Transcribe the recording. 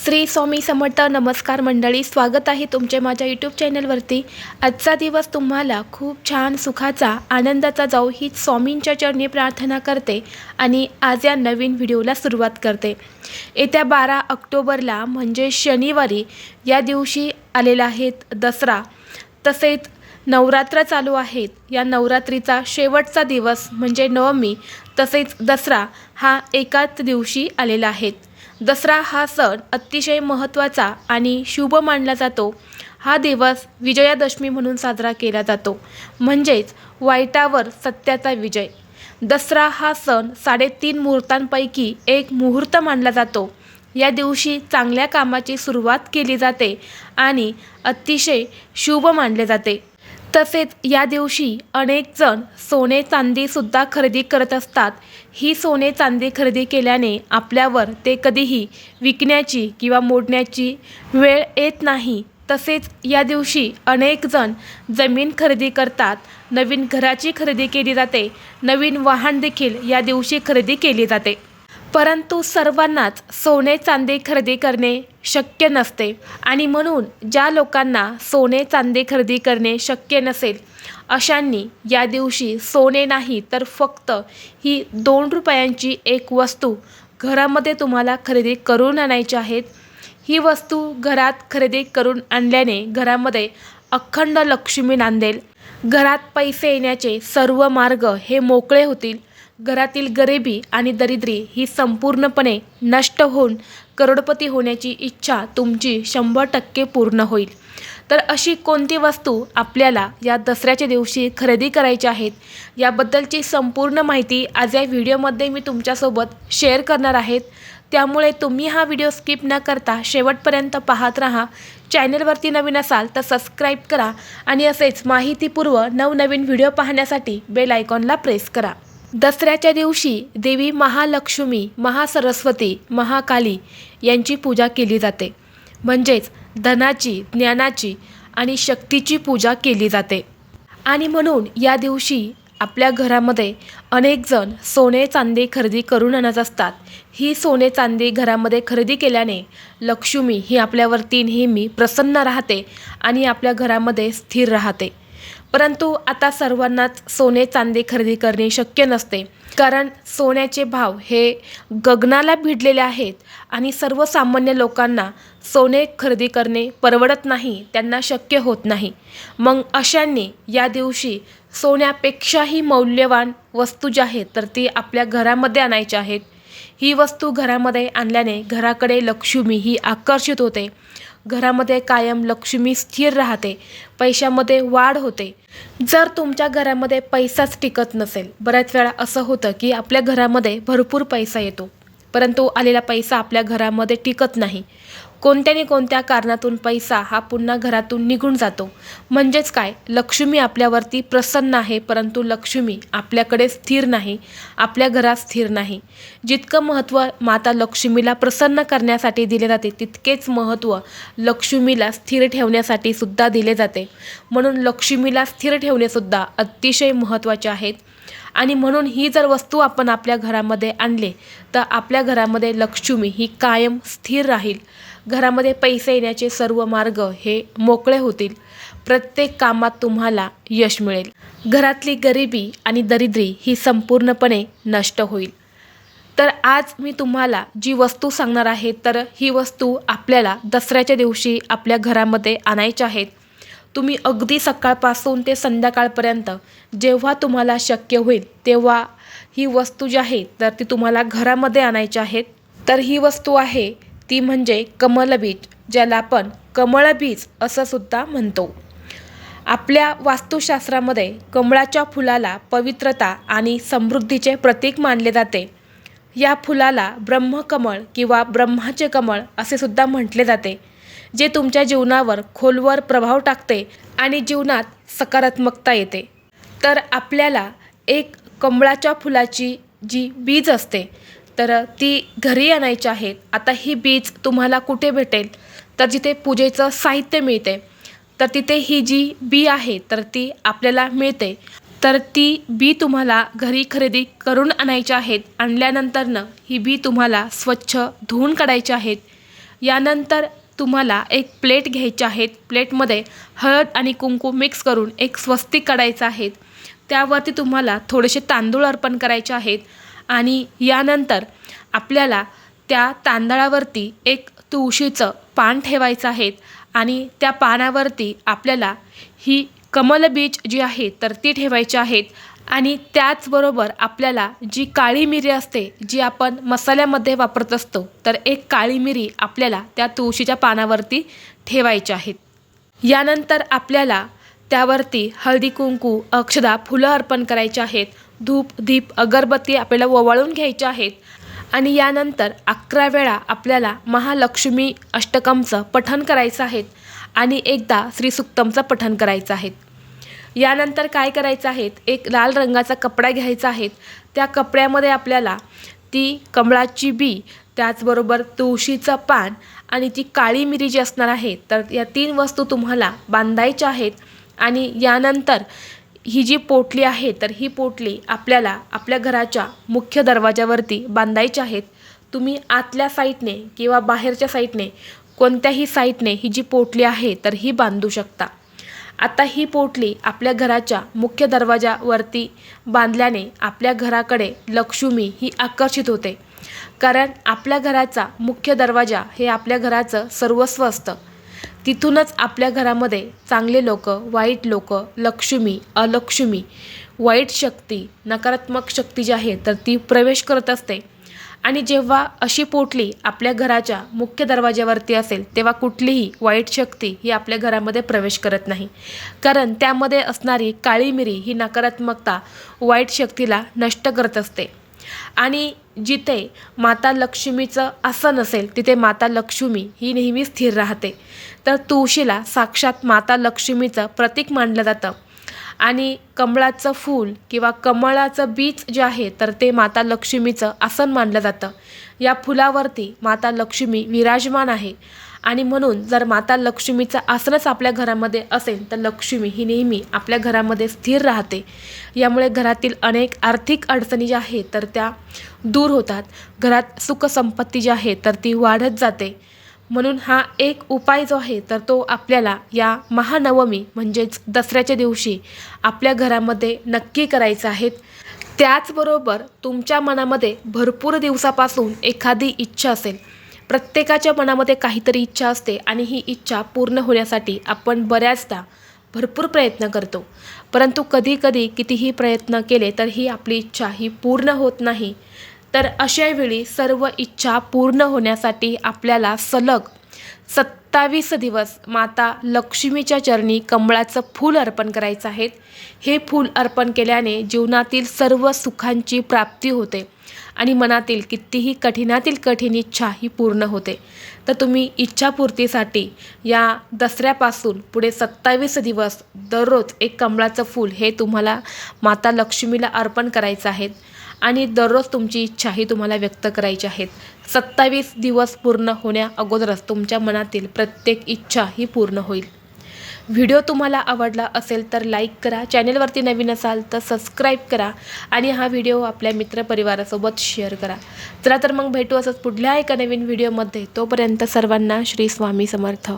श्री स्वामी समर्थ. नमस्कार मंडळी, स्वागत आहे तुमचे माझ्या यूट्यूब चॅनलवरती. आजचा दिवस तुम्हाला खूप छान सुखाचा आनंदाचा जाऊ ही स्वामींच्या चरणी प्रार्थना करते आणि आज या नवीन व्हिडिओला सुरुवात करते. येत्या 12 ऑक्टोबरला म्हणजे शनिवारी या दिवशी आलेला आहे दसरा. तसेच नवरात्र चालू आहेत. या नवरात्रीचा शेवटचा दिवस म्हणजे नवमी तसेच दसरा हा एकाच दिवशी आलेला आहे. दसरा हा सण अतिशय महत्त्वाचा आणि शुभ मानला जातो. हा दिवस विजयादशमी म्हणून साजरा केला जातो, म्हणजेच वाईटावर सत्याचा विजय. दसरा हा सण 3.5 मुहूर्तांपैकी एक मुहूर्त मानला जातो. या दिवशी चांगल्या कामाची सुरुवात केली जाते आणि अतिशय शुभ मानले जाते. तसेच या दिवशी अनेक जण सोने चांदीसुद्धा खरेदी करत असतात. ही सोने चांदी खरेदी केल्याने आपल्यावर ते कधीही विकण्याची किंवा मोडण्याची वेळ येत नाही. तसेच या दिवशी अनेक जण जमीन खरेदी करतात. नवीन घराची खरेदी केली जाते. नवीन वाहन देखील या दिवशी खरेदी केली जाते. परंतु सर्वांनाच सोने चांदी खरेदी करणे शक्य नसते आणि म्हणून ज्या लोकांना सोने चांदी खरेदी करणे शक्य नसेल अशांनी या दिवशी सोने नाही तर फक्त ही 2 रुपयांची एक वस्तू घरामध्ये तुम्हाला खरेदी करून आणायची आहेत. ही वस्तू घरात खरेदी करून आणल्याने घरामध्ये अखंड लक्ष्मी नांदेल. घरात पैसे येण्याचे सर्व मार्ग हे मोकळे होतील. घरातील गरिबी आणि दरिद्री ही संपूर्णपणे नष्ट होऊन करोडपती होण्याची इच्छा तुमची 100% पूर्ण होईल. तर अशी कोणती वस्तू आपल्याला या दसऱ्याच्या दिवशी खरेदी करायची आहेत याबद्दलची संपूर्ण माहिती आज या व्हिडिओमध्ये मी तुमच्यासोबत शेअर करणार आहेत. त्यामुळे तुम्ही हा व्हिडिओ स्किप न करता शेवटपर्यंत पाहत राहा. चॅनलवरती नवीन असाल तर सबस्क्राईब करा आणि असेच माहितीपूर्व नवनवीन व्हिडिओ पाहण्यासाठी बेल आयकॉनला प्रेस करा. दसऱ्याच्या दिवशी देवी महालक्ष्मी, महासरस्वती, महाकाली यांची पूजा केली जाते. म्हणजेच धनाची, ज्ञानाची आणि शक्तीची पूजा केली जाते. आणि म्हणून या दिवशी आपल्या घरामध्ये अनेक जण सोने चांदी खरेदी करून आणत असतात. ही सोने चांदी घरामध्ये खरेदी केल्याने लक्ष्मी ही आपल्यावरती नेहमी प्रसन्न राहते आणि आपल्या घरामध्ये स्थिर राहते. परंतु आता सर्वांनाच सोने चांदी खरेदी करणे शक्य नसते, कारण सोन्याचे भाव हे गगनाला भिडलेले आहेत आणि सर्वसामान्य लोकांना सोने खरेदी करणे परवडत नाही, त्यांना शक्य होत नाही. मग अशांनी या दिवशी सोन्यापेक्षाही मौल्यवान वस्तू जी आहेत तर ती आपल्या घरामध्ये आणायची आहेत. ही वस्तू घरामध्ये आणल्याने घराकडे लक्ष्मी ही आकर्षित होते. घरामध्ये कायम लक्ष्मी स्थिर राहते. पैशामध्ये वाढ होते. जर तुमच्या घरामध्ये पैसाच टिकत नसेल, बऱ्याच वेळा असं होतं की आपल्या घरामध्ये भरपूर पैसा येतो परंतु आलेला पैसा आपल्या घरामध्ये टिकत नाही. कोणत्या कारणातून पैसा हा पुन्हा घरातून निघून जातो. म्हणजेच काय, लक्ष्मी आपल्यावरती प्रसन्न आहे परंतु लक्ष्मी आपल्याकडे स्थिर नाही, आपल्या घरात स्थिर नाही. जितकं महत्त्व माता लक्ष्मीला प्रसन्न करण्यासाठी दिले जाते तितकेच महत्त्व लक्ष्मीला स्थिर ठेवण्यासाठी सुद्धा दिले जाते. म्हणून लक्ष्मीला स्थिर ठेवणेसुद्धा अतिशय महत्त्वाचे आहेत. आणि म्हणून ही जर वस्तू आपण आपल्या घरामध्ये आणले तर आपल्या घरामध्ये लक्ष्मी ही कायम स्थिर राहील. घरामध्ये पैसे येण्याचे सर्व मार्ग हे मोकळे होतील. प्रत्येक कामात तुम्हाला यश मिळेल. घरातली गरिबी आणि दरिद्री ही संपूर्णपणे नष्ट होईल. तर आज मी तुम्हाला जी वस्तू सांगणार आहे तर ही वस्तू आपल्याला दसऱ्याच्या दिवशी आपल्या घरामध्ये आणायची आहेत. तुम्ही अगदी सकाळपासून ते संध्याकाळपर्यंत जेव्हा तुम्हाला शक्य होईल तेव्हा ही वस्तू जी आहे तर ती तुम्हाला घरामध्ये आणायची आहेत. तर ही वस्तू आहे ती म्हणजे कमलबीज, ज्याला आपण कमळबीज असं सुद्धा म्हणतो. आपल्या वास्तुशास्त्रामध्ये कमळाच्या फुलाला पवित्रता आणि समृद्धीचे प्रतीक मानले जाते. या फुलाला ब्रह्मकमळ किंवा ब्रह्माचे कमळ असे सुद्धा म्हटले जाते, जे तुमच्या जीवनावर खोलवर प्रभाव टाकते आणि जीवनात सकारात्मकता येते. तर आपल्याला एक कमळाच्या फुलाची जी बीज असते तर ती घरी आणायची आहेत. आता ही बीज तुम्हाला कुठे भेटेल तर जिथे पूजेचं साहित्य मिळते तर तिथे ही जी बी आहे तर ती आपल्याला मिळते. तर ती बी तुम्हाला घरी खरेदी करून आणायची आहेत. आणल्यानंतरनं ही बी तुम्हाला स्वच्छ धुवून काढायची आहेत. यानंतर तुम्हाला एक प्लेट घ्यायची आहे. प्लेटमध्ये हळद आणि कुंकू मिक्स करून एक स्वस्तिक काढायचं आहे. त्यावरती तुम्हाला थोडेसे तांदूळ अर्पण करायचे आहेत आणि यानंतर आपल्याला त्या तांदळावरती एक तुळशीचं पान ठेवायचं आहे आणि त्या पानावरती आपल्याला ही कमलबीज जी आहे तर ती ठेवायची आहेत. आणि त्याचबरोबर आपल्याला जी काळी मिरी असते जी आपण मसाल्यामध्ये वापरत असतो तर एक काळी मिरी आपल्याला त्या तुळशीच्या पानावरती ठेवायची आहेत. यानंतर आपल्याला त्यावरती हळदी कुंकू अक्षदा फुलं अर्पण करायची आहेत. धूप दीप अगरबत्ती आपल्याला ओवाळून घ्यायच्या आहेत आणि यानंतर 11 वेळा आपल्याला महालक्ष्मी अष्टकमचं पठण करायचं आहे आणि एकदा श्रीसुक्तमचं पठण करायचं आहे. यानंतर काय करायचं आहे, एक लाल रंगाचा कपडा घ्यायचा आहे. त्या कपड्यामध्ये आपल्याला ती कमळाची बी, त्याचबरोबर तुळशीचं पान आणि ती काळी मिरी जी असणार आहे तर या 3 वस्तू तुम्हाला बांधायच्या आहेत. आणि यानंतर ही जी पोटली आहे तर ही पोटली आपल्याला आपल्या घराच्या मुख्य दरवाजावरती बांधायची आहेत. तुम्ही आतल्या साईडने किंवा बाहेरच्या साईडने कोणत्याही साईडने ही जी पोटली आहे तर ही बांधू शकता. आता ही पोटली आपल्या घराच्या मुख्य दरवाजावरती बांधल्याने आपल्या घराकडे लक्ष्मी ही आकर्षित होते. कारण आपल्या घराचा मुख्य दरवाजा हे आपल्या घराचं सर्वस्व असतं. तिथूनच आपल्या घरामध्ये चांगले लोक, वाईट लोक, लक्ष्मी, अलक्ष्मी, वाईट शक्ती, नकारात्मक शक्ती जी आहे तर ती प्रवेश करत असते. आणि जेव्हा अशी पोटली आपल्या घराच्या मुख्य दरवाजावरती असेल तेव्हा कुठलीही वाईट शक्ती ही आपल्या घरामध्ये प्रवेश करत नाही. कारण त्यामध्ये असणारी काळी मिरी ही नकारात्मकता, वाईट शक्तीला नष्ट करत असते. आणि जिथे माता लक्ष्मीचं आसन असेल तिथे माता लक्ष्मी ही नेहमी स्थिर राहते. तर तुळशीला साक्षात माता लक्ष्मीचं प्रतीक मानलं जातं. आणि कमळाचं फूल किंवा कमळाचं बीज जे आहे तर ते माता लक्ष्मीचं आसन मानलं जातं. या फुलावरती माता लक्ष्मी विराजमान आहे आणि म्हणून जर माता लक्ष्मीचं आसनच आपल्या घरामध्ये असेल तर लक्ष्मी ही नेहमी आपल्या घरामध्ये स्थिर राहते. यामुळे घरातील अनेक आर्थिक अडचणी ज्या आहेत तर त्या दूर होतात. घरात सुखसंपत्ती जी आहे तर ती वाढत जाते. म्हणून हा एक उपाय जो आहे तर तो आपल्याला या महानवमी म्हणजेच दसऱ्याच्या दिवशी आपल्या घरामध्ये नक्की करायचा आहे. त्याचबरोबर तुमच्या मनामध्ये भरपूर दिवसापासून एखादी इच्छा असेल. प्रत्येकाच्या मनामध्ये काहीतरी इच्छा असते आणि ही इच्छा पूर्ण होण्यासाठी आपण बऱ्याचदा भरपूर प्रयत्न करतो. परंतु कधीकधी कितीही प्रयत्न केले तर ही आपली इच्छा ही पूर्ण होत नाही. तर अशा वेळी सर्व इच्छा पूर्ण होण्यासाठी आपल्याला सलग 27 दिवस माता लक्ष्मीच्या चरणी कमळाचं फूल अर्पण करायचं आहे. हे फूल अर्पण केल्याने जीवनातील सर्व सुखांची प्राप्ती होते आणि मनातील कितीही कठीणातील कठीण इच्छा ही पूर्ण होते. तर तुम्ही इच्छापूर्तीसाठी या दसऱ्यापासून पुढे 27 दिवस दररोज एक कमळाचं फूल हे तुम्हाला माता लक्ष्मीला अर्पण करायचं आहे आणि दररोज तुमची इच्छा ही तुम्हाला व्यक्त करायची आहेत. 27 दिवस पूर्ण होण्या अगोदरच तुमच्या मनातील प्रत्येक इच्छा ही पूर्ण होईल. व्हिडिओ तुम्हाला आवडला असेल तर लाईक करा, चॅनलवरती नवीन असाल तर सबस्क्राईब करा आणि हा व्हिडिओ आपल्या मित्रपरिवारासोबत शेअर करा. चला तर मग भेटू असंच पुढल्या एका नवीन व्हिडिओमध्ये. तोपर्यंत सर्वांना श्री स्वामी समर्थ.